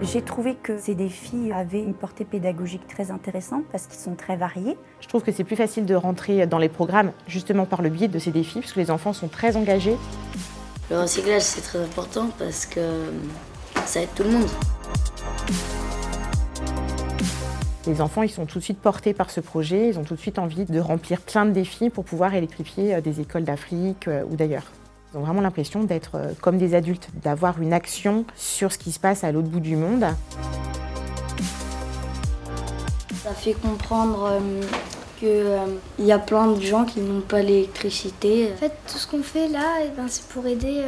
J'ai trouvé que ces défis avaient une portée pédagogique très intéressante parce qu'ils sont très variés. Je trouve que c'est plus facile de rentrer dans les programmes justement par le biais de ces défis, parce que les enfants sont très engagés. Le recyclage, c'est très important parce que ça aide tout le monde. Les enfants, ils sont tout de suite portés par ce projet, ils ont tout de suite envie de remplir plein de défis pour pouvoir électrifier des écoles d'Afrique ou d'ailleurs. Ils ont vraiment l'impression d'être comme des adultes, d'avoir une action sur ce qui se passe à l'autre bout du monde. Ça fait comprendre qu'il y a plein de gens qui n'ont pas l'électricité. En fait, tout ce qu'on fait là, c'est pour aider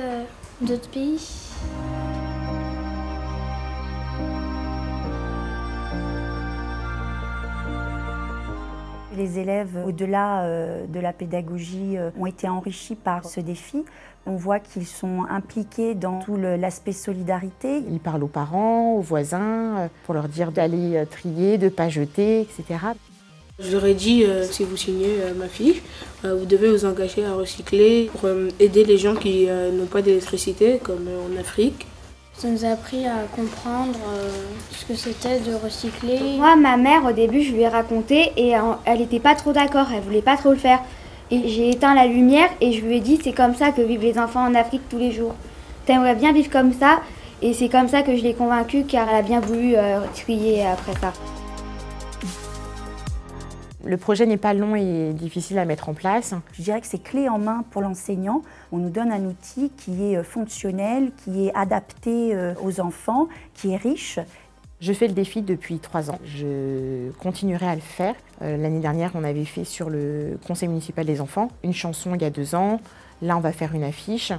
d'autres pays. Les élèves, au-delà de la pédagogie, ont été enrichis par ce défi. On voit qu'ils sont impliqués dans tout l'aspect solidarité. Ils parlent aux parents, aux voisins, pour leur dire d'aller trier, de ne pas jeter, etc. Je leur ai dit, si vous signez ma fiche, vous devez vous engager à recycler pour aider les gens qui n'ont pas d'électricité, comme en Afrique. Ça nous a appris à comprendre ce que c'était de recycler. Moi, ma mère, au début, je lui ai raconté et elle n'était pas trop d'accord, elle voulait pas trop le faire. Et j'ai éteint la lumière et je lui ai dit c'est comme ça que vivent les enfants en Afrique tous les jours. T'aimerais bien vivre comme ça et c'est comme ça que je l'ai convaincue car elle a bien voulu trier après ça. Le projet n'est pas long et difficile à mettre en place. Je dirais que c'est clé en main pour l'enseignant. On nous donne un outil qui est fonctionnel, qui est adapté aux enfants, qui est riche. Je fais le défi depuis 3 ans. Je continuerai à le faire. L'année dernière, on avait fait sur le conseil municipal des enfants une chanson il y a 2 ans. Là, on va faire une affiche.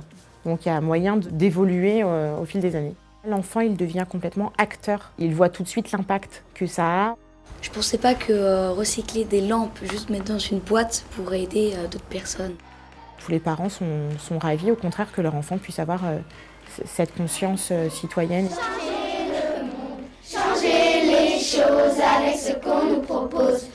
Donc il y a moyen d'évoluer au fil des années. L'enfant, il devient complètement acteur. Il voit tout de suite l'impact que ça a. Je pensais pas que recycler des lampes, juste mettre dans une boîte, pourrait aider d'autres personnes. Tous les parents sont ravis, au contraire, que leur enfant puisse avoir cette conscience citoyenne. Changer le monde, changer les choses avec ce qu'on nous propose.